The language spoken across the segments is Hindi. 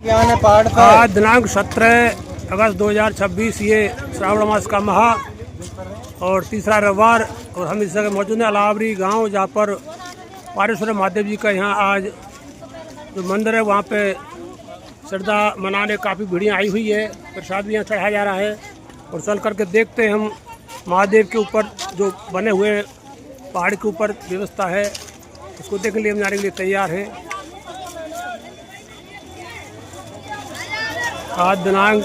आज दिनांक 17 अगस्त 2026 ये श्रावण मास का महा और तीसरा रविवार और हम इस जगह मौजूद हैं अलावरी गांव, जहां पर पारेश्वर महादेव जी का यहाँ आज जो मंदिर है वहाँ पे श्रद्धा मनाने काफ़ी भीड़ियाँ आई हुई है। प्रसाद भी यहाँ चढ़ाया जा रहा है और चल करके देखते हैं हम महादेव के ऊपर जो बने हुए पहाड़ के ऊपर व्यवस्था है, उसको देखने के लिए हम जाने के लिए तैयार हैं। आज दिनांक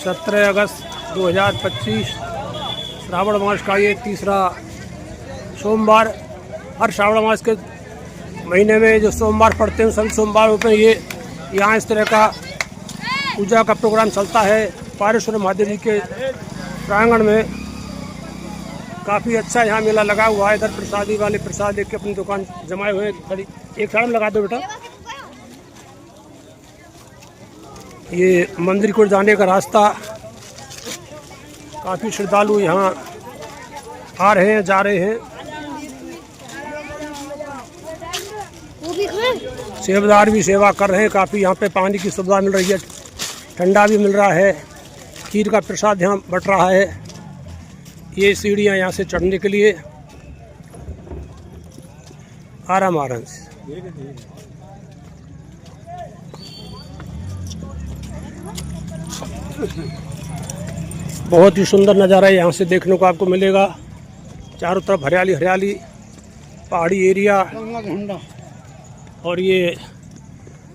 17 अगस्त 2025 श्रावण मास का ये तीसरा सोमवार। हर श्रावण मास के महीने में जो सोमवार पड़ते हैं सभी सोमवारों पे ये यहाँ इस तरह का पूजा का प्रोग्राम चलता है। पारेश्वर महादेव जी के प्रांगण में काफ़ी अच्छा यहाँ मेला लगा हुआ है। इधर प्रसादी वाले प्रसाद लेके अपनी दुकान जमाए हुए हैं। खड़ी एक साइड में लगा दो बेटा। ये मंदिर को जाने का रास्ता, काफ़ी श्रद्धालु यहाँ आ रहे हैं, जा रहे हैं। सेवादार भी सेवा कर रहे हैं। काफ़ी यहाँ पे पानी की सुविधा मिल रही है, ठंडा भी मिल रहा है, खीर का प्रसाद यहाँ बट रहा है। ये सीढ़ियाँ यहाँ से चढ़ने के लिए आराम से। बहुत ही सुंदर नज़ारा यहाँ से देखने को आपको मिलेगा। चारों तरफ हरियाली हरियाली, पहाड़ी एरिया और ये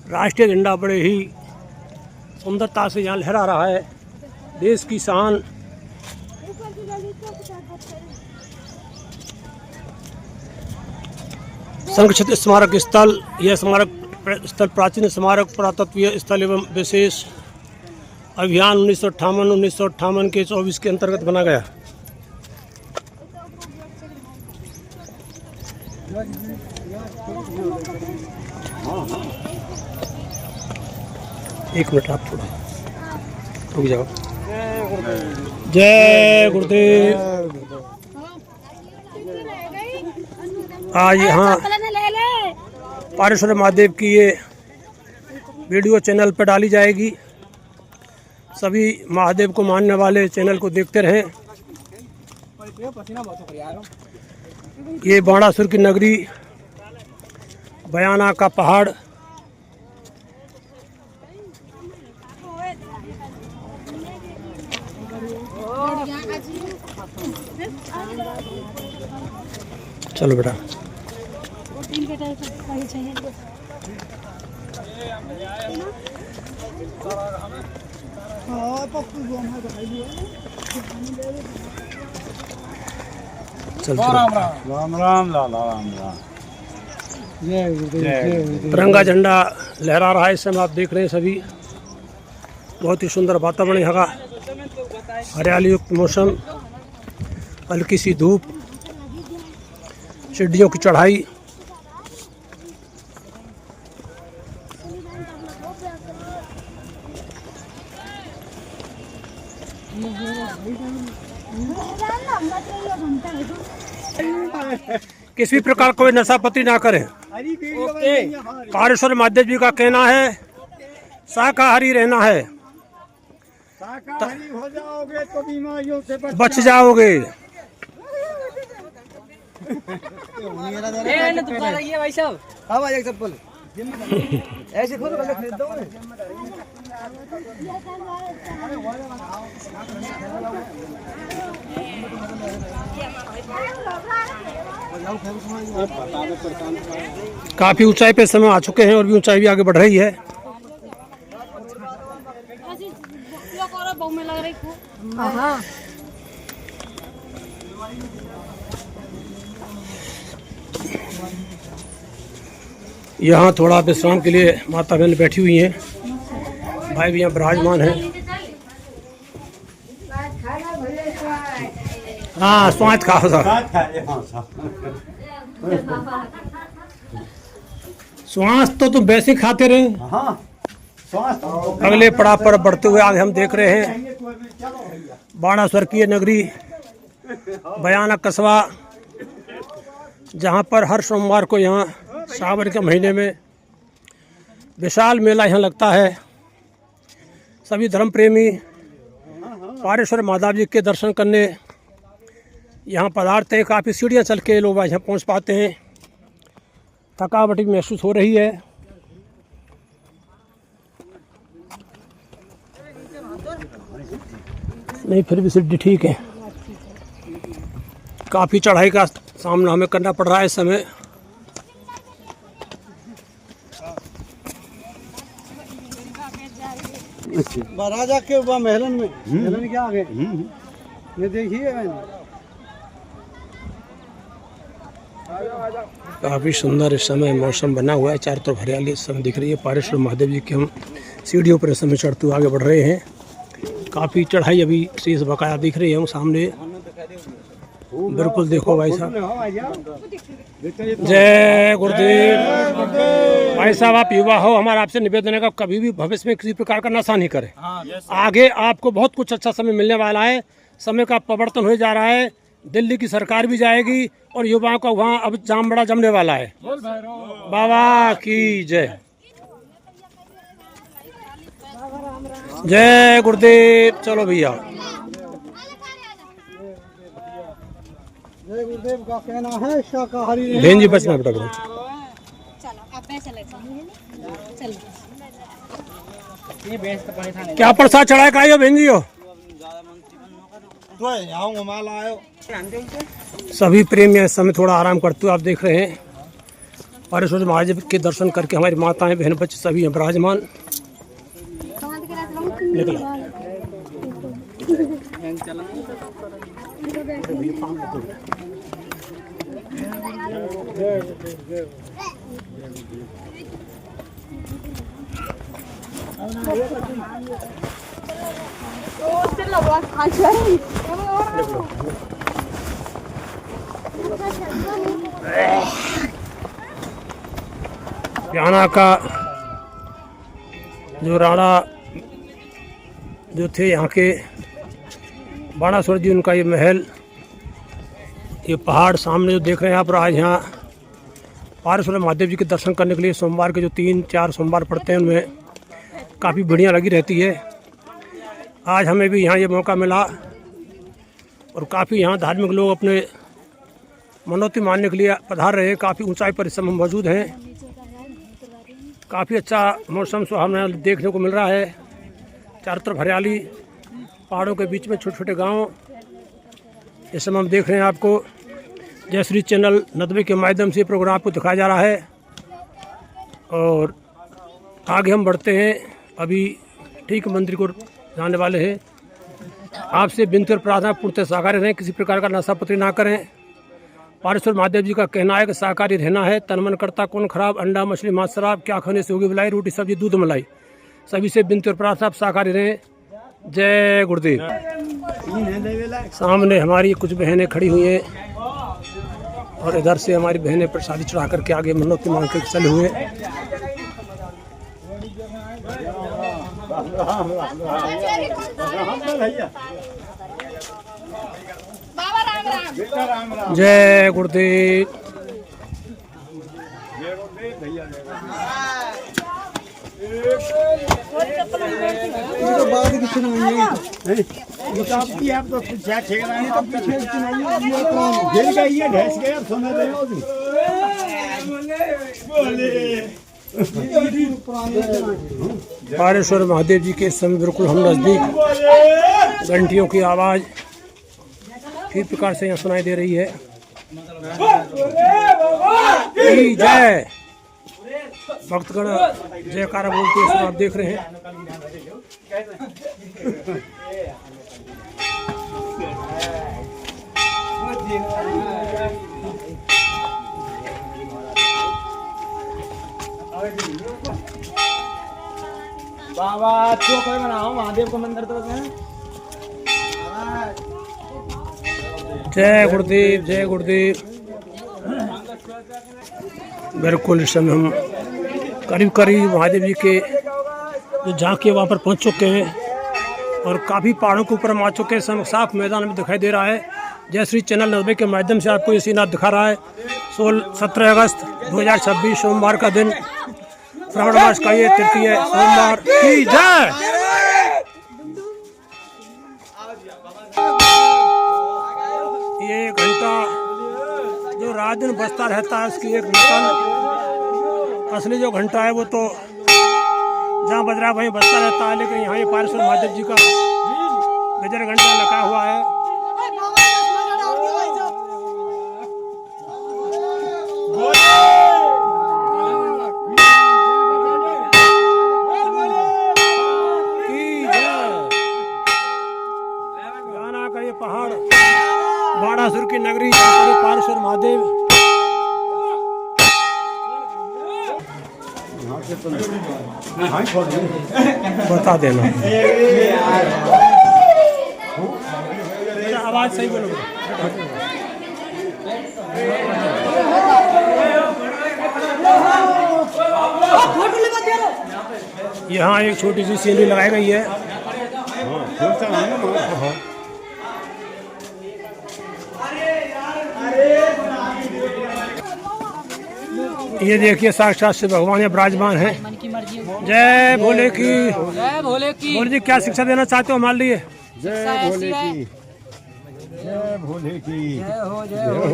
राष्ट्रीय झंडा बड़े ही सुंदरता से यहाँ लहरा रहा है। देश की शान। संरक्षित स्मारक स्थल, यह स्मारक स्थल प्राचीन स्मारक पुरातत्वीय स्थल एवं विशेष अभियान 1958 के 24 के अंतर्गत बना गया। एक मिनट आप थोड़ा रुक जाओ। जय गुरुदेव। आज यहाँ पारेश्वर महादेव की ये वीडियो चैनल पर डाली जाएगी। सभी महादेव को मानने वाले चैनल को देखते रहें। ये बाणासुर की नगरी, बयाना का पहाड़। चलो बेटा। राम राम तिरंगा झंडा लहरा रहा है इस समय, आप देख रहे हैं सभी। बहुत ही सुंदर वातावरण यहाँ का, हरियाली युक्त मौसम, हल्की सी धूप, सीढ़ियों की चढ़ाई। किसी प्रकार कोई नशापति ना करें। पारेश्वर महादेव जी का कहना है शाकाहारी रहना है, शाकाहारी हो जाओगे तो बीमारियों से बच जाओगे। भाई साहब ऐसे खोलो खरीद दो। काफी ऊंचाई पे समय आ चुके हैं और भी ऊंचाई भी आगे बढ़ रही है। यहाँ थोड़ा विश्राम के लिए माता बहन बैठी हुई हैं, भाई भी यहाँ विराजमान हैं। हाँ स्वाद खाओ सर, श्वास तो तुम वैसे खाते रहे। अगले पड़ाव पर बढ़ते हुए आज हम देख रहे हैं बाणासुर की नगरी, बयाना कस्बा, जहाँ पर हर सोमवार को यहाँ सावन के महीने में विशाल मेला यहाँ लगता है। सभी धर्म प्रेमी पारेश्वर महादेव जी के दर्शन करने यहाँ पधारते हैं। काफ़ी सीढ़ियाँ चल के लोग यहाँ पहुँच पाते हैं। थकावट भी महसूस हो रही है। नहीं, फिर भी सीढ़ी ठीक है। काफ़ी चढ़ाई का सामना हमें करना पड़ रहा है इस समय। राजा के महलन में महलन क्या आ गए ये देखिए। काफ़ी सुंदर इस समय मौसम बना हुआ है। चारों तरफ हरियाली इस समय दिख रही है। पारेश्वर महादेव जी के हम सीढ़ियों पर इस समय चढ़ते हुए आगे बढ़ रहे हैं। काफ़ी चढ़ाई अभी शेष बकाया दिख रही है सामने। बिल्कुल देखो भाई साहब। जय गुरुदेव। भाई साहब आप युवा हो, हमारा आपसे निवेदन है कि कभी भी भविष्य में किसी प्रकार का नशा नहीं करें। आगे आपको बहुत कुछ अच्छा समय मिलने वाला है। समय का परिवर्तन हो जा रहा है। दिल्ली की सरकार भी जाएगी और युवाओं का वहाँ अब जाम बड़ा जमने वाला है। बाबा की जय। जय गुरुदेव। चलो भैया। जय गुरुदेव का कहना है शाकाहारी बहन जी बचना बेटा। क्या प्रसाद चढ़ाए का आयो बहन जी हो? सभी प्रेमी इस समय थोड़ा आराम करते हुए आप देख रहे हैं। पारेश्वर महादेव के दर्शन करके हमारी माताएं बहन बच्चे सभी हैं विराजमान। प्याना का जो राणा जो थे यहाँ के बाणासुर जी, उनका ये महल, ये पहाड़ सामने जो देख रहे हैं आप। आज यहाँ पारेश्वर महादेव जी के दर्शन करने के लिए सोमवार के जो 3-4 सोमवार पड़ते हैं उनमें काफ़ी बढ़िया लगी रहती है। आज हमें भी यहाँ ये मौका मिला और काफ़ी यहाँ धार्मिक लोग अपने मनौती मानने के लिए पधार रहे हैं। काफ़ी ऊंचाई पर इस समय मौजूद हैं। काफ़ी अच्छा मौसम सुहावना देखने को मिल रहा है। चारों तरफ हरियाली, पहाड़ों के बीच में छोटे छोटे गांव इस समय हम देख रहे हैं। आपको जय श्री चैनल नदवे के माध्यम से प्रोग्राम आपको दिखाया जा रहा है और आगे हम बढ़ते हैं। अभी ठीक मंदिर को जाने वाले हैं। आपसे विनती और प्रार्थना पूर्णतः शाकाहारी रहें, किसी प्रकार का नशा पत्री ना करें। पारेश्वर महादेव जी का कहना है कि शाकाहारी रहना है। तन मन करता कौन खराब, अंडा मछली मांस शराब क्या खाने से होगी भलाई, रोटी सब्जी दूध मलाई। सभी से विनती और प्रार्थना आप शाकाहारी रहें। जय गुरुदेव। सामने हमारी कुछ बहनें खड़ी हुई हैं और इधर से हमारी बहनें प्रसादी चढ़ा करके आगे मनौती मांग के चले हुए। जय गुरुदेव। पारेश्वर महादेव जी के समय बिल्कुल हम नजदीक घंटियों की आवाज ठीक प्रकार से यहाँ सुनाई दे रही है। जय भक्तगण जयकारा बोलते हैं, आप देख रहे हैं। बाबा तो कोई बनाओ महादेव को मंदिर तो जय गुरुदेव। जय गुरुदेव। बिल्कुल इस समय हम करीब महादेव जी के जो झांकी वहाँ पर पहुँच चुके हैं और काफ़ी पहाड़ों के ऊपर हम आ चुके हैं। समय साफ मैदान में दिखाई दे रहा है। जय श्री चैनल नदवे के माध्यम से आपको ये सीन दिखा रहा है। 17 अगस्त 2026 सोमवार का दिन श्रावण मास का ये तृतीय सोमवार की जय। ये घंटा जो रात दिन बजता रहता है उसकी एक नकल, असली जो घंटा है वो तो जहाँ बज रहा है वहीं बजता रहता है, लेकिन यहाँ ये पारेश्वर महादेव जी का गजर घंटा लगा हुआ है। गाना का ये पहाड़ बाणासुर की नगरी पारेश्वर महादेव। बता देना आवाज सही बोलो। यहाँ एक छोटी सी सीनरी लगाई गई है। ये देखिए साक्षात से भगवान ये विराजमान है। जय भोले की। जय भोले की। भोले जी क्या शिक्षा देना चाहते हो हमारे लिए? जय भोले की। जय भोले की। जय हो जय हो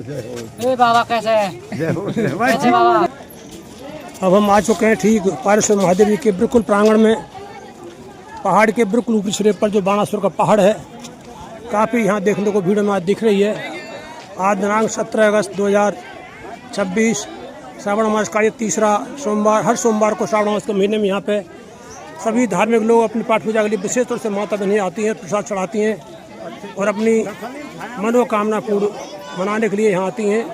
जय हो। ए बाबा कैसे है? कैसे बाबा? अब हम आ चुके हैं ठीक पारेश्वर महादेव जी के बिल्कुल प्रांगण में। पहाड़ के बिल्कुल ऊपरी सिरे पर जो बाणासुर का पहाड़ है, काफ़ी यहाँ देखने को भीड़ में आज दिख रही है। आज दिनांक 17 अगस्त 2026 श्रावण मास का ये तीसरा सोमवार। हर सोमवार को श्रावण मास के महीने में यहाँ पे सभी धार्मिक लोग अपनी पाठ पूजा के लिए विशेष तौर से माता बहनें आती हैं, प्रसाद चढ़ाती हैं और अपनी मनोकामना पूर्ण मनाने के लिए यहाँ आती हैं।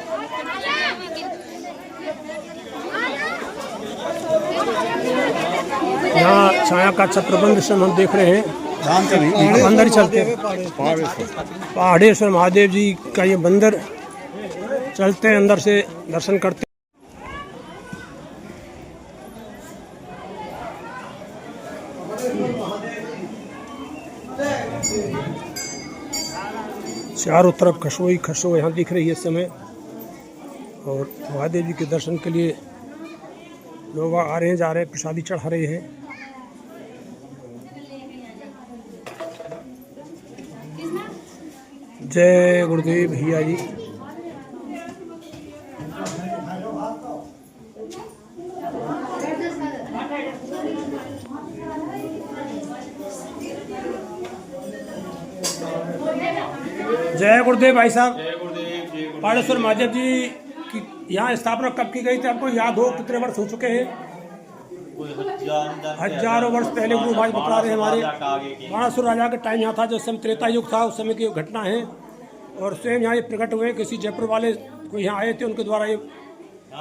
यहाँ छाया का अच्छा प्रबंध से हम देख रहे हैं। अंदर ही चलते हैं। पहाड़ेश्वर महादेव जी का ये मंदिर, चलते हैं अंदर से दर्शन करते। चारों तरफ खशोई खशो यहाँ दिख रही है इस समय, और महादेव जी के दर्शन के लिए लोग आ रहे हैं, जा रहे हैं, प्रसादी चढ़ा रहे हैं। जय गुरुदेव भैया जी। जय गुरुदेव भाई साहब। पारेश्वर महादेव जी की यहाँ स्थापना कब की गई थी आपको याद हो? कितने वर्ष हो चुके हैं? हजारों वर्ष पहले गुरु भाई बता रहे हैं हमारे। बाणासुर राजा का टाइम यहाँ था, जो समय त्रेता युग था, उस समय की घटना है। और स्वयं यहाँ ये प्रकट हुए, किसी जयपुर वाले को यहाँ आए थे, उनके द्वारा ये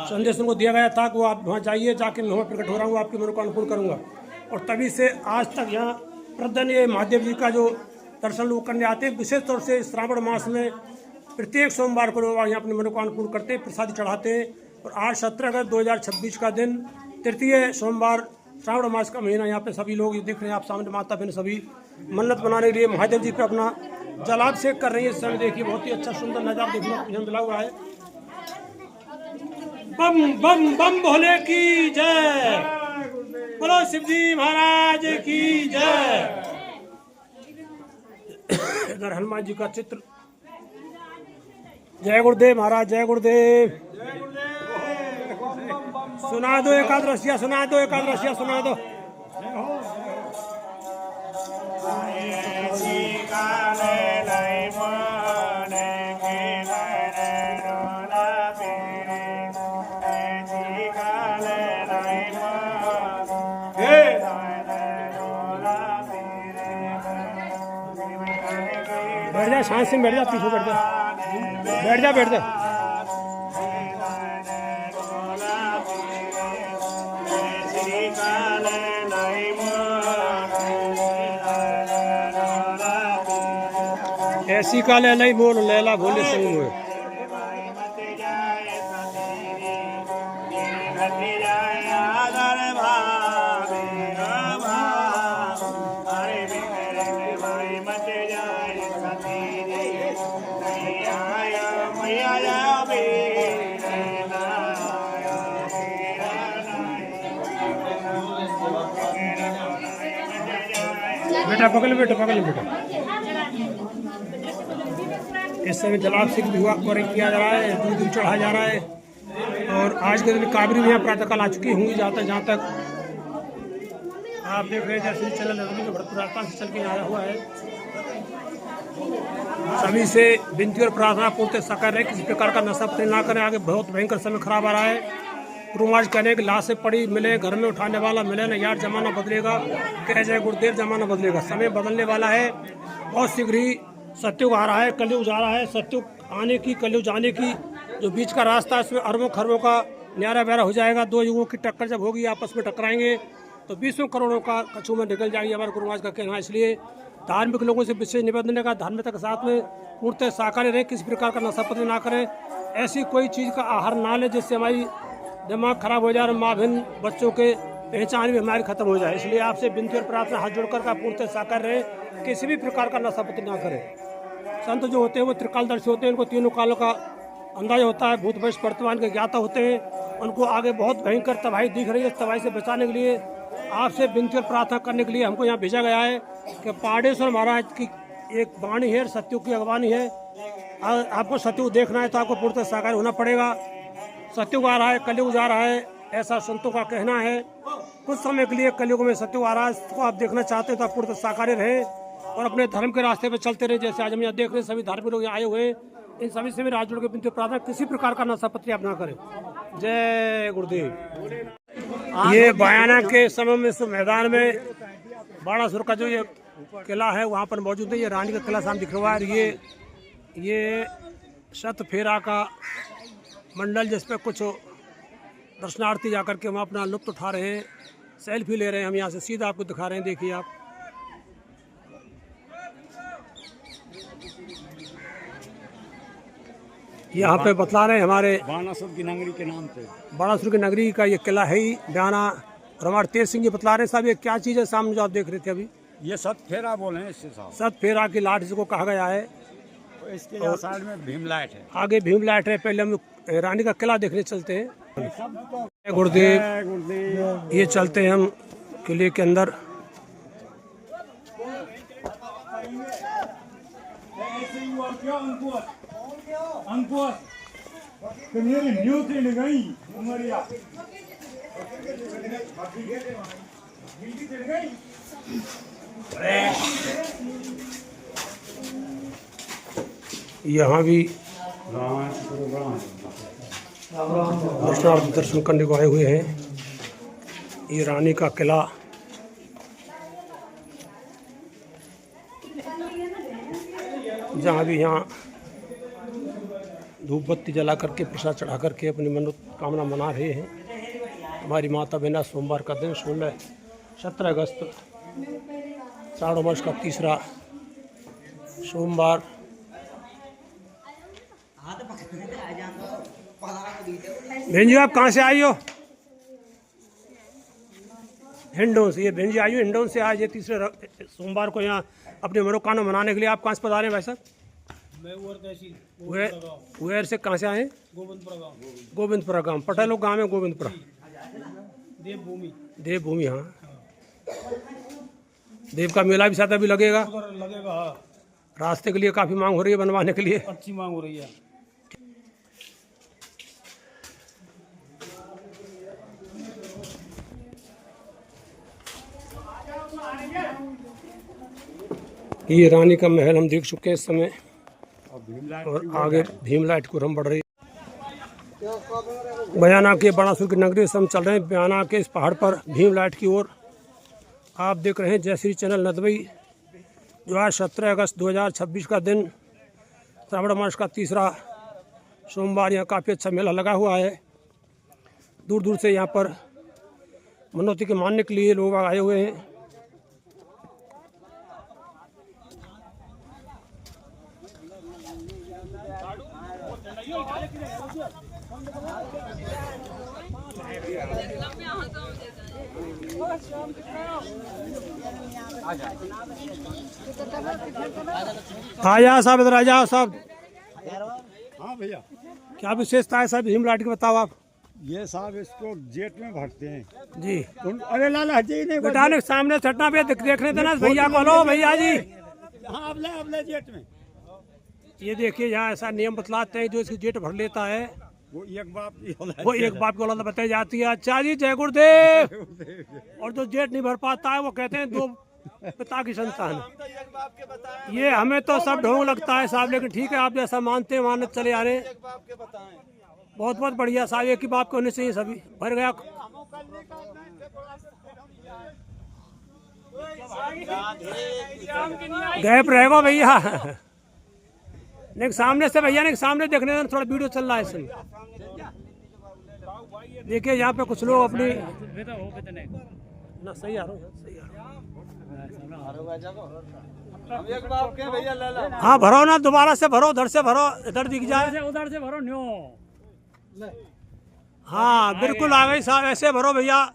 संदेश उनको दिया गया था कि वो आप वहाँ जाइए, जाके मैं प्रकट हो रहा हूँ, आपके मन को अनुकूल करूँगा। और तभी से आज तक यहाँ प्रतिदिन ये महादेव जी का जो दर्शन लोग करने आते हैं। विशेष तौर से श्रावण मास में प्रत्येक सोमवार को लोग यहाँ अपने मन को अनुकूल करते हैं, प्रसाद चढ़ाते हैं। और आज 17 अगस्त 2026 का दिन, तृतीय सोमवार, श्रावण मास का महीना, यहाँ पे सभी लोग दिख रहे हैं आप सामने, माता बहन सभी मन्नत बनाने के लिए महादेव जी पे अपना जलाभिषेक कर रही है। इस समय देखिए बहुत ही अच्छा सुंदर नजारा देखने को मिला हुआ है। बम बम बम भोले की जय, बोलो शिव जी महाराज की जय। इधर हनुमान जी का चित्र। जय गुरुदेव महाराज, जय गुरुदेव। सुना दो एकादशिया, सुना दो एकादशिया, सुना दो। बैठ जा, शांत से बैठ जा, पीछे बैठ जा, बैठ जा, बैठ जा। ऐसी का लैला ही बोल, लैला भोले संग हुए। बेटा पकड़ लो बेटा। इस समय जलाभिषेक भी हुआ किया जा रहा है, दूध चढ़ाया जा रहा है। और आज के दिन काबरी भी यहाँ प्रातःकाल आ चुकी होंगी जहाँ तक आप देख रहे हैं। जैसे चैनल जो भरतपुर राजस्थान से चल के आया हुआ है। सभी से विनती और प्रार्थना पूर्ति साकार रहे, किसी प्रकार का नशा पत्ती ना करें। आगे बहुत भयंकर समय खराब आ रहा है। गुरु महाराज कहने की लाश से पड़ी मिले, घर में उठाने वाला मिले ना यार, जमाना बदलेगा। कह जाए गुरुदेव जमाना बदलेगा, समय बदलने वाला है। बहुत शीघ्र ही सत्युग आ रहा है, कलयुग जा रहा है। सत्युग आने की, कलयुग जाने की जो बीच का रास्ता है उसमें अरबों खरबों का न्यारा ब्यारा हो जाएगा। दो युगों की टक्कर जब होगी, आपस में टकराएंगे तो 20 करोड़ों का कछू में निकल जाएगी, हमारे गुरु महाराज का कहना है। इसलिए धार्मिक लोगों से विशेष निवेदन है, धार्मिकता के साथ में पूर्णतः साकार रहे, किसी प्रकार का नशा पत्ती ना करें। ऐसी कोई चीज़ का आहार ना ले जिससे हमारी दिमाग खराब हो जाए और माँ बहन बच्चों के पहचान भी हमारी खत्म हो जाए। इसलिए आपसे विनती और प्रार्थना हाथ जोड़कर का पूर्णतः साकार रहे, किसी भी प्रकार का नशा पत्ती ना करें। संत जो होते हैं वो त्रिकालदर्शी होते हैं, उनको तीनों कालों का अंदाजा होता है, भूत भविष्य वर्तमान के ज्ञाता होते हैं। उनको आगे बहुत भयंकर तबाही दिख रही है। इस तबाही से बचाने के लिए आपसे विनती और प्रार्थना करने के लिए हमको यहाँ भेजा गया है कि पाडेश्वर महाराज की एक वाणी है, सत्युग की अगवानी है। आपको सत्युग देखना है तो आपको पूर्णतः साकार होना पड़ेगा। सत्युग आ रहा है, कलयुग जा रहा है, ऐसा संतों का कहना है। कुछ समय के लिए कलयुग में सत्युग आ रहा है, इसको आप देखना चाहते हैं तो आप पूर्णतः साकार रहे और अपने धर्म के रास्ते पर चलते रहे। जैसे आज हम यहाँ देख रहे हैं सभी धार्मिक लोग यहाँ आए हुए हैं, इन सभी से भी राज जोड़ के विनती प्रार्थना, किसी प्रकार का नशा पत्ती आप ना करें। जय गुरुदेव। ये बयाना के समय में इस मैदान में बाणासुर का जो ये किला है वहाँ पर मौजूद है। ये रानी का किला सामने दिख रहा है। ये शत फेरा का मंडल जिस पे कुछ दर्शनार्थी जाकर के वहाँ अपना लुत्फ उठा रहे हैं, सेल्फी ले रहे हैं। हम यहाँ से सीधा आपको दिखा रहे हैं, देखिए आप। यहाँ पे बतला रहे हैं हमारे बाणासुर की नगरी के नाम से, बाणासुर की नगरी का ये किला है ही बयाना। और हमारे तेज सिंह जी बतला रहे हैं साहब ये क्या चीज़ है सामने जो आप देख रहे थे अभी। ये सत फेरा बोले हैं इससे साहब। सत फेरा की लाट जिसको कहा गया है। तो इसके यहाँ साइड में भीम लाइट है, आगे भीम लाइट है। पहले हम रानी का किला देखने चलते हैं। गुरुदेव ये चलते हैं हम किले के अंदर। यहाँ भी दर्शन करने को आए हुए हैं। ये रानी का किला, जहाँ भी यहाँ धूप बत्ती जला करके प्रसाद चढ़ा करके अपनी मनोकामना मना रहे हैं। हमारी माता बहना सोमवार का दिन 17 अगस्त श्रावण मास का तीसरा सोमवार। बहन जी आप कहाँ से आई हो? हिंडोन से। ये बहन जी आई हो हिंडोन से। आज ये तीसरे सोमवार को यहाँ अपने मनोकामना मनाने के लिए। आप कहाँ से पधारे हैं भाई साहब? मैं उयर से कहाँ से आए हैं? गोविंदपुरा गांव। पटेलों गांव है गोविंदपुरा। देवभूमि। हाँ, देव का मेला भी साथ अभी लगेगा। रास्ते के लिए काफी मांग हो रही है बनवाने के लिए। अच्छी मांग हो रही है। ये रानी का महल हम देख चुके हैं इस समय, और आगे भीम लाइट को रम बढ़ रही है। बयाना के बाणासुर की नगरी से हम चल रहे हैं बयाना के इस पहाड़ पर भीम लाइट की ओर। आप देख रहे हैं जय श्री चैनल नदवई, जो आज 17 अगस्त 2026 का दिन श्रावण मास का तीसरा सोमवार। यहाँ काफ़ी अच्छा मेला लगा हुआ है। दूर दूर से यहाँ पर मनौती के मानने के लिए लोग आए हुए हैं। आ जाओ साहब, इधर आ जाओ साहब। हाँ भैया, क्या विशेषता है साहब भीम लाइट की, बताओ आप। ये साहब इसको जेट में भरते हैं। जी अरे लाला जी नहीं बेटा ने सामने छटना पे देखने देना भैया को। लो भैया जी, हाँ अबले जेट में। ये देखिए यहाँ ऐसा नियम बतलाते हैं, जो इसकी जेट भर लेता है वो एक बाप की औलाद वो एक बाप की औलाद बताई जाती है। अच्छा जी, जय गुरुदेव। और जो जेट नहीं भर पाता है वो कहते हैं दो पिता की संतान। ये हमें तो सब ढोंग लगता है साहब, लेकिन ठीक है, आप जैसा मानते हैं मानत चले आ रहे हैं। बहुत बहुत बढ़िया साहब, एक ही बाप के होने चाहिए सभी। भर गया गैप रहेगा भैया। नहीं सामने से भैया, नहीं सामने देखने में थोड़ा वीडियो चल रहा है इसमें। देखिए यहाँ पे कुछ लोग अपनी ना सही आ रहा हूँ, सही आ रहा हूँ। हाँ भरो ना, दोबारा से भरो, उधर से भरो, इधर दिख जाए, उधर से भरो न्यो। हाँ बिल्कुल आ गई साहब, ऐसे भरो भैया।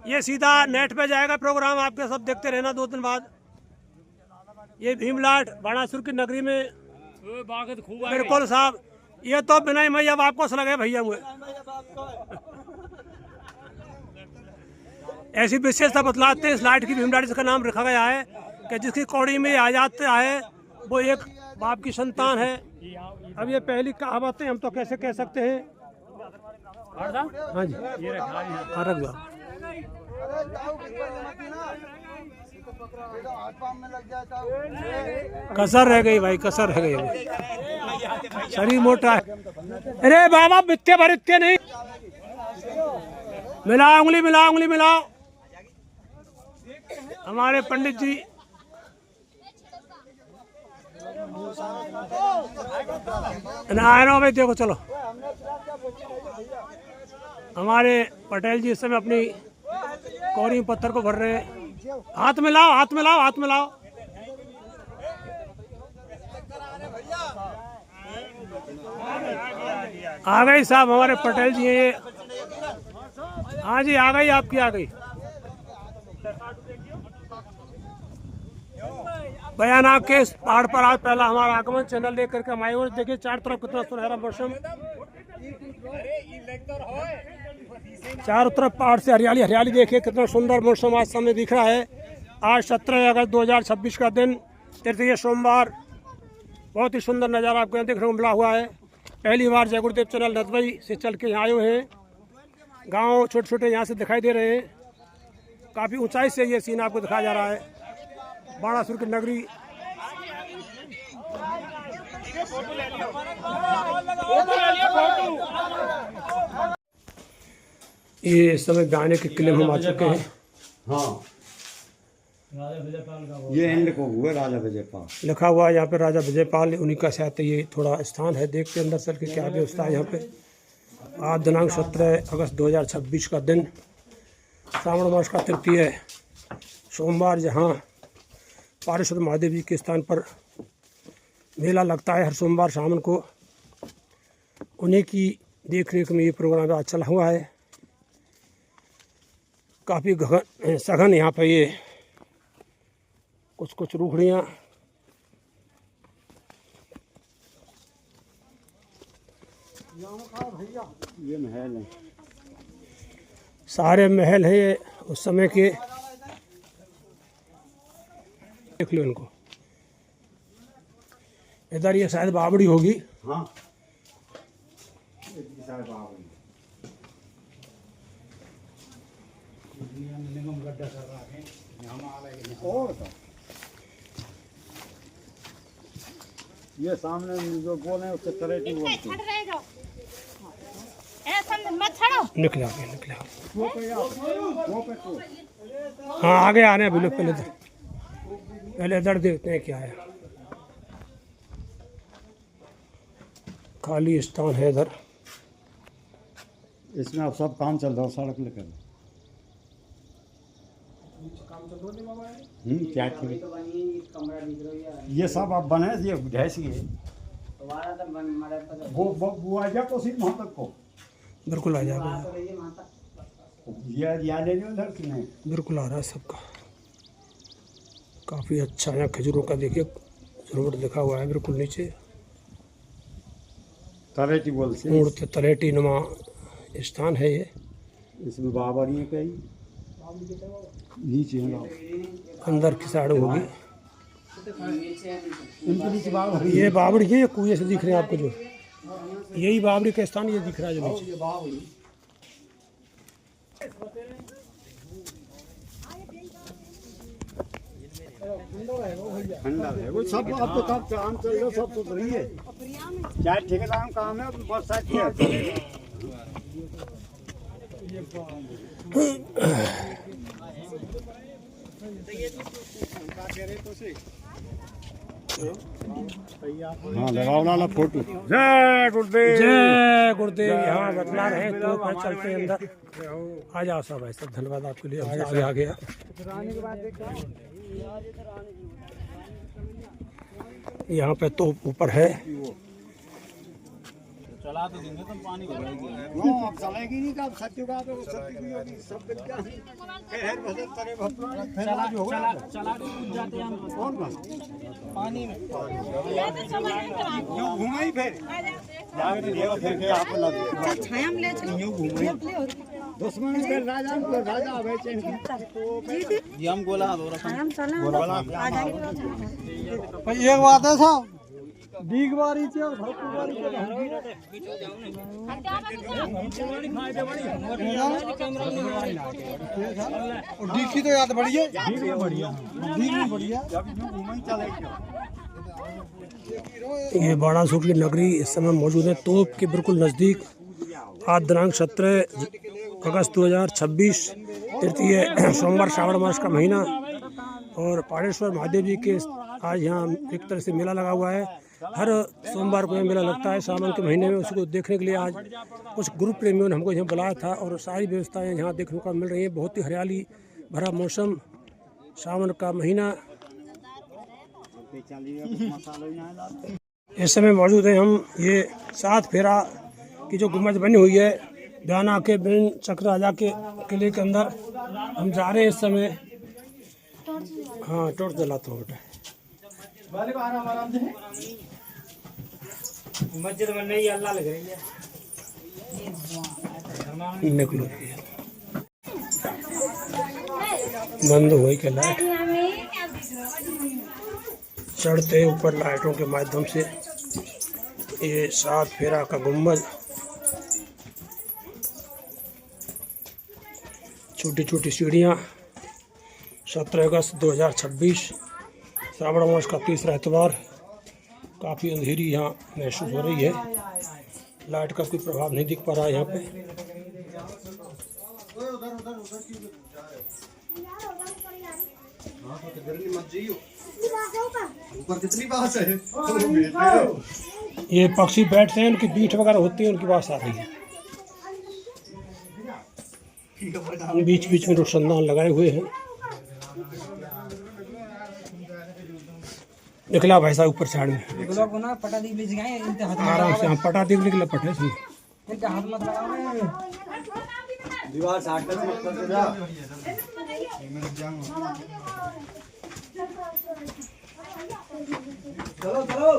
ये सीधा नेट पे जाएगा प्रोग्राम, आपके सब देखते रहना 2 दिन बाद। ये भीमलाट बाणासुर की नगरी में बिल्कुल साहब। ये तो बिना ही मैया बाप को लगे भैया मुझे। ऐसी विशेषता बतलाते हैं इस लाइट की, भीमलाट जिसका नाम रखा गया है कि जिसकी कौड़ी में आ जाता है वो एक बाप की संतान है। अब ये पहली कहावतें हम तो कैसे कह सकते हैं। हाँ जी, हाँ रख दो। कसर रह गई भाई, कसर रह गई, शरीर मोटा है। अरे बाबा बित्ते भर इतने नहीं, मिलाओ उंगली, मिलाओ उंगली, मिलाओ। हमारे पंडित जी ना भाई, देखो चलो। हमारे पटेल जी इस समय अपनी कौड़ी पत्थर को भर रहे हैं। हाथ मिलाओ, हाथ मिलाओ, हाथ मिलाओ। आ गई साहब हमारे पटेल जी हैं ये। हाँ जी आ गई, आपकी आ गई। बयानाक के इस पहाड़ पर आज पहला हमारा आगमन चैनल लेकर के हमारे ओर। देखिए चार तरफ कितना सुनहरा मौसम, चारों तरफ पहाड़ से हरियाली हरियाली। देखिए कितना सुंदर मौसम आज सामने दिख रहा है। आज 17 अगस्त 2026 का दिन, तृतीय सोमवार। बहुत ही सुंदर नज़ारा आपको यहाँ देखने को मिला हुआ है। पहली बार जय गुरुदेव चैनल नदबई से चल के यहाँ आए हुए हैं। गांव छोटे छोटे यहाँ से दिखाई दे रहे हैं। काफ़ी ऊंचाई से ये सीन आपको दिखाया जा रहा है। बाणासुर की नगरी। ये इस समय गाने के किले में हम आ चुके हैं। हाँ ये एंड को हुआ राजा विजयपाल लिखा हुआ है यहाँ पे, राजा विजयपाल उन्हीं का शायद ये थोड़ा स्थान है। देखते अंदर चल के क्या व्यवस्था है यहाँ पे। आज दिनांक 17 अगस्त 2026 का दिन, श्रावण मास का तृतीय सोमवार, जहाँ पारेश्वर महादेव जी के स्थान पर मेला लगता है हर सोमवार शाम को। उन्हीं की देख रेख में ये प्रोग्राम आज चला हुआ है। काफ़ी सघन यहाँ पर ये कुछ रूखड़ियाँ, ये महल है, सारे महल हैं ये उस समय के। देख लो इनको। इधर ये शायद बावड़ी होगी। हाँ और ये सामने जो गोल है उससे तरेटी बोलते हैं। निकला निकला। हाँ आगे आ रहे हैं अभी लोग। पहले इधर देखते हैं क्या है। खाली स्थान है इधर। इसमें अब सब काम चल रहा है, सड़क लेकर। क्या ये सब आप बने, ये ढैसी है। वो आ जा तो सिर्फ वहाँ तक को बिल्कुल आ जाएगा। या ले लो उधर से। नहीं बिल्कुल आ रहा है सबका। काफ़ी अच्छा है। खजूरों का देखिए झुरमुट लिखा हुआ है बिल्कुल नीचे। तरेटी बोलते हैं। तरेटी नुमा स्थान है ये। इसमें बावड़ियाँ कई नीचे हैं अंदर की साइड होगी इनके नीचे बावड़ी ये बावड़ी है। ये कुएं से दिख रहे हैं आपको जो, यही बावड़ी का स्थान ये दिख रहा है जो नीचे। ठंडा है वो सब। अब तो सब काम चल रहा, सब तो रही है। चाहे ठेकेदार का काम है, बरसात की हाँ लगाओ ना फोटो। जय गुरुदेव, जय गुरुदेव। यहाँ बतला रहे हैं तो पर चलते हैं अंदर। आ जाओ सब भाई, सब धन्यवाद आपके लिए। आगे आ गया यहाँ पे तो ऊपर है। चला तो देंगे तो पानी भरेगी। अब चलेगी नहीं का सत्य का तो सत्य की होगी सब क्या है। खैर भजन करे भगवान चला चला जाते हैं हम कौन बस पानी में यूं घुमाई फिर जाके देखो फिर के आप लग छाया में ले चलो यूं घुमाई दुश्मन के राजा को राजा आवे चैन की जी हम गोला दो हम चला आ जाएंगे। एक बात है साहब, दीग बारी थी और भरपूर बारी और दीग की तो याद बढ़ी है। दीग भी बढ़िया, दीग भी बढ़िया। ये बाणासुर की नगरी इस समय मौजूद है तोप के बिल्कुल नज़दीक। आज दिनांक 17 अगस्त 2026 तृतीय सोमवार श्रावण मास का महीना और पाणेश्वर महादेव जी के आज यहाँ एक तरह से मेला लगा हुआ है। हर सोमवार को यह मेला लगता है सावन के महीने में। उसको देखने के लिए आज कुछ ग्रुप प्रेमियों ने हमको यहाँ बुलाया था और सारी व्यवस्थाएं यहाँ देखने को मिल रही हैं। बहुत ही हरियाली भरा मौसम, सावन का महीना। इस समय मौजूद हैं हम ये 7 फेरा की जो गुम्बद बनी हुई है ब्याना के बिन चक्र राजा के किले के अंदर हम जा रहे हैं इस समय। हाँ टॉर्च जलाता हूँ बेटा। मस्जिद में नहीं अल्लाह लग रही है। निकलो बंद हो गई क्या लाइट? चढ़ते ऊपर लाइटों के माध्यम से ये 7 फेरा का गुम्बद, छोटी छोटी सीढ़ियाँ। 17 अगस्त 2026 श्रावण मास का तीसरा इतवार। काफ़ी अंधेरी यहाँ महसूस हो रही है। लाइट का कोई प्रभाव नहीं दिख पा रहा है यहाँ पे। ये पक्षी बैठते हैं, उनकी बीठ वगैरह होती है, उनकी आवाज़ आ रही है। बीच बीच में रोशनदान लगाए हुए हैं। निकला भाई साहब ऊपर साइड में आराम से। हम पटा दी निकला पटे से दीवार साठ कर जा। चलो चलो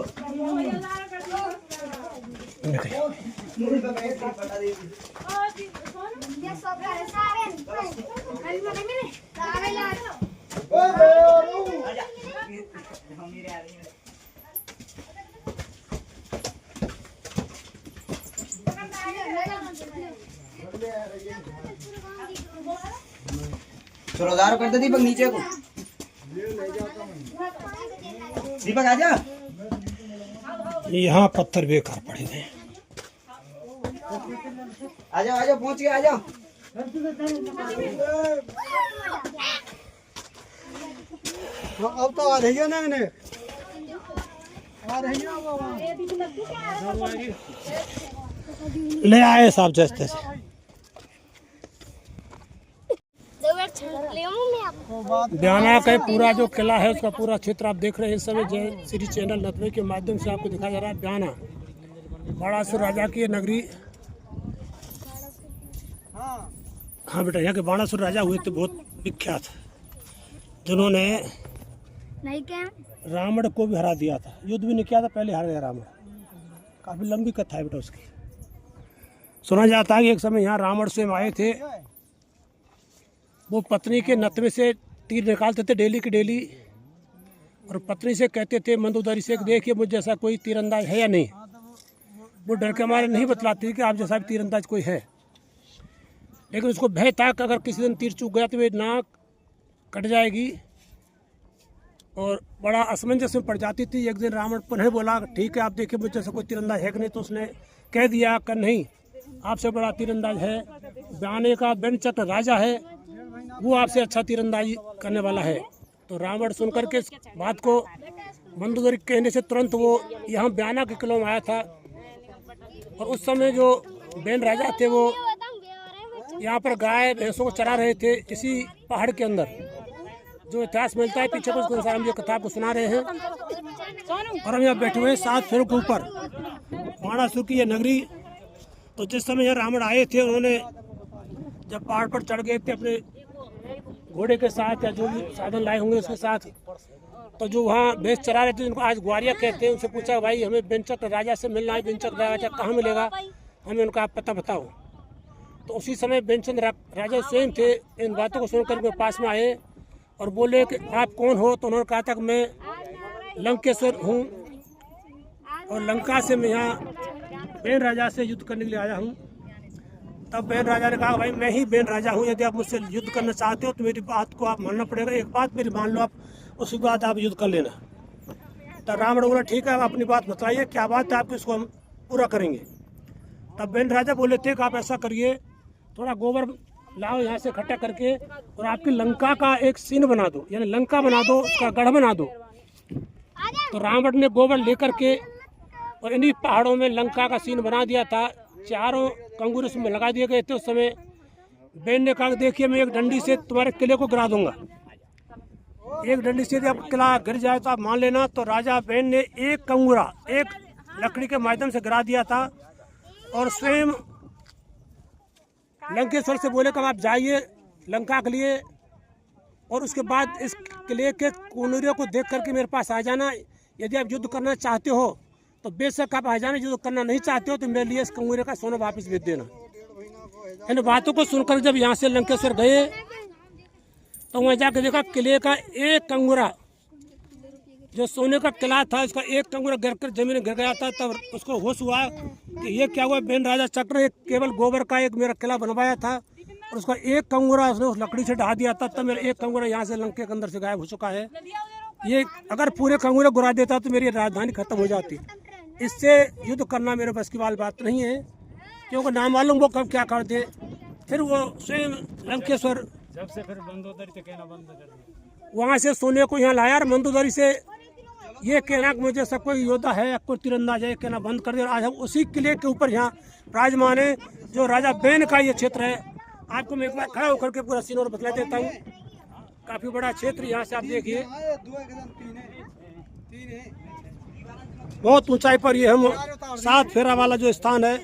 चलो दारू कर दे दीपक नीचे को। दीपक आजा। यहाँ पत्थर बेकार पड़े हैं। आजा आजा पहुंच गया आजा। अब तो आ रही है ना इन्हें, आ रही है ले आए साहब जैसे से। ब्याना का पूरा जो किला है उसका पूरा क्षेत्र आप देख रहे हैं इस समय। जय श्री चैनल नतवे के माध्यम से आपको दिखाया जा रहा है ब्याना बाणासुर राजा की नगरी। हाँ बेटा, यहाँ के बाणासुर राजा हुए थे बहुत विख्यात, जिन्होंने रावण को भी हरा दिया था। युद्ध भी नहीं किया था, पहले हार गया रावण। काफी लंबी कथा है बेटा उसकी। सुना जाता है कि एक समय यहाँ रावण स्वयं आए थे। वो पत्नी के नथवे से तीर निकालते थे डेली की डेली, और पत्नी से कहते थे मंदोदरी से कि देखिए मुझ जैसा कोई तीरंदाज है या नहीं। वो डर के मारे नहीं बतलाती कि आप जैसा भी तीरंदाज कोई है, लेकिन उसको भय था कि अगर किसी दिन तीर चूक गया तो वे नाक कट जाएगी और बड़ा असमंजस में पड़ जाती थी। एक दिन रावण पुनः बोला ठीक है आप देखिए मुझ जैसा कोई तीरंदाज है कि नहीं, तो उसने कह दिया कि नहीं, आपसे बड़ा तीरंदाज है ब्याने का बेनचक्र राजा है, वो आपसे अच्छा तीरंदाजी करने वाला है। तो रावण सुनकर के इस बात को मंदोदरी कहने से तुरंत वो यहाँ ब्याना के किले में आया था। और उस समय जो बेन राजा थे वो यहाँ पर गाय भैंसों को चरा रहे थे इसी पहाड़ के अंदर। जो इतिहास मिलता है पीछे कुछ अनुसार हम ये कथा को सुना रहे हैं। और हम यहाँ बैठे हुए हैं 7 फेरों के ऊपर बाणासुर की ये नगरी। तो जिस समय यहाँ रावण आए थे उन्होंने जब पहाड़ पर चढ़ गए थे अपने घोड़े के साथ या जो भी साधन लाए होंगे उसके साथ, तो जो वहाँ भैंस चरा रहे थे उनको आज ग्वारिया कहते हैं, उनसे पूछा भाई हमें बेनचक्र राजा से मिलना है, बेनचक्र राजा कहाँ मिलेगा, हमें उनका पता बताओ। तो उसी समय बेनचंद राजा स्वयं थे इन बातों को सुनकर के पास में आए और बोले कि आप कौन हो। तो उन्होंने कहा था कि मैं लंकेश्वर हूँ और लंका से मैं यहाँ बेन राजा से युद्ध करने के लिए आया हूँ। तब बेन राजा ने कहा भाई मैं ही बेन राजा हूँ, यदि आप मुझसे युद्ध करना चाहते हो तो मेरी बात को आप मानना पड़ेगा, एक बात मेरी मान लो आप, उसके बाद आप युद्ध कर लेना। तब रावण बोला ठीक है आप अपनी बात बताइए क्या बात है आपकी, इसको हम पूरा करेंगे। तब बेन राजा बोले थे कि आप ऐसा करिए थोड़ा गोबर लाओ यहाँ से इकट्ठा करके और आपकी लंका का एक सीन बना दो, यानी लंका बना दो, उसका गढ़ बना दो। तो रावण ने गोबर लेकर के और इन्हीं पहाड़ों में लंका का सीन बना दिया था। चारों कंगूर उसमें लगा दिए गए थे। उस समय बेन ने कहा देखिए मैं एक डंडी से तुम्हारे किले को गिरा दूंगा, एक डंडी से यदि आप किला गिर जाए तो आप मान लेना। तो राजा बेन ने एक कंगूरा एक लकड़ी के माध्यम से गिरा दिया था और स्वयं लंकेश्वर से बोले कि आप जाइए लंका के लिए और उसके बाद इस किले के कोनूरे को देख करके मेरे पास आ जाना। यदि आप युद्ध करना चाहते हो तो बेशक आप आ जाना, युद्ध करना नहीं चाहते हो तो मेरे लिए इस कंगूरे का सोना वापस भेज देना। इन बातों को सुनकर जब यहाँ से लंकेश्वर गए तो वहाँ जाकर देखा किले का एक कंगूरा, जो सोने का किला था उसका एक कंगूरा गिरकर जमीन गिर गया था। तब उसको होश हुआ कि ये क्या हुआ, बेन राजा चक्र एक केवल गोबर का एक मेरा किला बनवाया था और उसका एक कंगूरा उसने उस लकड़ी से ढा दिया था। तब मेरा एक कंगूरा यहाँ से लंके के अंदर से गायब हो चुका है। ये अगर पूरे कंगूरे गिरा देता तो मेरी राजधानी खत्म हो जाती। इससे युद्ध करना मेरे बस की बात नहीं है, क्योंकि नाम मालूम वो कब क्या कर दे। फिर वो स्वयं लंकेश्वर जब से फिर मंदोदरी से कहना बंद कर दिया, वहाँ से सोने को यहाँ लाया और मंदोदरी से ये कहना कि मुझे सब कोई योद्धा है या कोई तीरंदाज है कहना बंद कर दिया। आज हम उसी किले के ऊपर यहाँ विराजमान है जो राजा बेन का ये क्षेत्र है। आपको मैं एक बार खड़ा होकर के पूरा सीन और बतला देता हूँ। काफी बड़ा क्षेत्र यहाँ से आप देखिए, बहुत ऊंचाई पर ये हम 7 फेरा वाला जो स्थान है,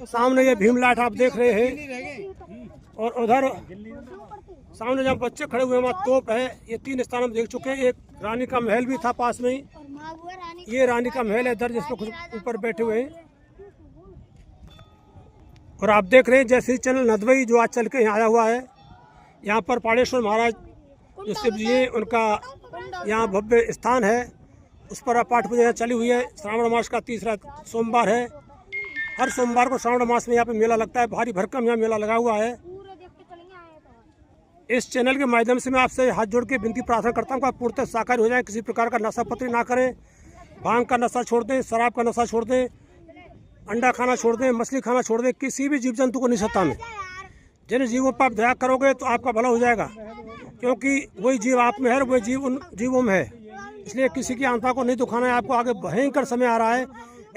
सामने ये भीमलाट आप देख रहे हैं और उधर सामने जब बच्चे खड़े हुए वहाँ तोप है। ये 3 स्थान हम देख चुके हैं। एक रानी का महल भी था पास में ही, ये रानी का महल है इधर जिसपे कुछ ऊपर बैठे हुए हैं। और आप देख रहे हैं जैसे चैनल नदवई जो आज चल के यहाँ आया हुआ है, यहाँ पर पाड़ेश्वर महाराज जो शिव जी हैं उनका यहाँ भव्य स्थान है, उस पर पाठ पूजा चली हुई है। श्रावण मास का 3रा सोमवार है। हर सोमवार को श्रावण मास में यहाँ पे मेला लगता है, भारी भरकम यहाँ मेला लगा हुआ है। इस चैनल के माध्यम से मैं आपसे हाथ जोड़ के विनती प्रार्थना करता हूँ कि आप पूर्णतः शाकाहारी हो जाएं, किसी प्रकार का नशा पत्री ना करें, भांग का नशा छोड़ दें, शराब का नशा छोड़ दें, अंडा खाना छोड़ दें, मछली खाना छोड़ दें, किसी भी जीव जंतु को नहीं सताएं। जिन जीवों पर आप दया करोगे तो आपका भला हो जाएगा, क्योंकि वही जीव आप में है, वही जीव उन जीवों में है। इसलिए किसी की आत्मा को नहीं दुखाना है। आपको आगे भयंकर समय आ रहा है,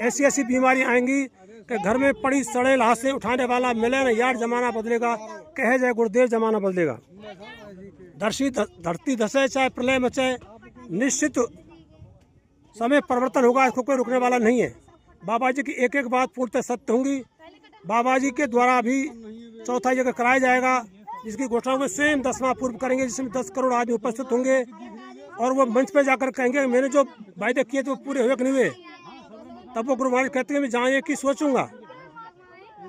ऐसी ऐसी बीमारी आएंगी कि घर में पड़ी सड़े लाश से उठाने वाला मिले न यार, जमाना बदलेगा, कहे जाए गुरुदेव जमाना बदलेगा। धरती धसे चाहे प्रलय मचे, निश्चित समय परिवर्तन होगा, इसको कोई रुकने वाला नहीं है। बाबा जी की एक एक बात पूर्णतः सत्य होंगी। बाबा जी के द्वारा भी 4था यज्ञ कराया जाएगा, जिसकी घोषणा में स्वयं 10वां पूर्व करेंगे, जिसमें 10 करोड़ आदमी उपस्थित होंगे और वो मंच पे जाकर कहेंगे मैंने जो वायदे किए थे वो पूरे हुए कि नहीं हुए। तब वो गुरु महाराज कहते हैं मैं जहाँ एक ही सोचूंगा।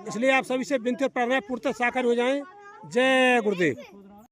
इसलिए आप सभी से विनती और प्रार्थना है, पूर्णतः साकार हो जाएं। जय गुरुदेव।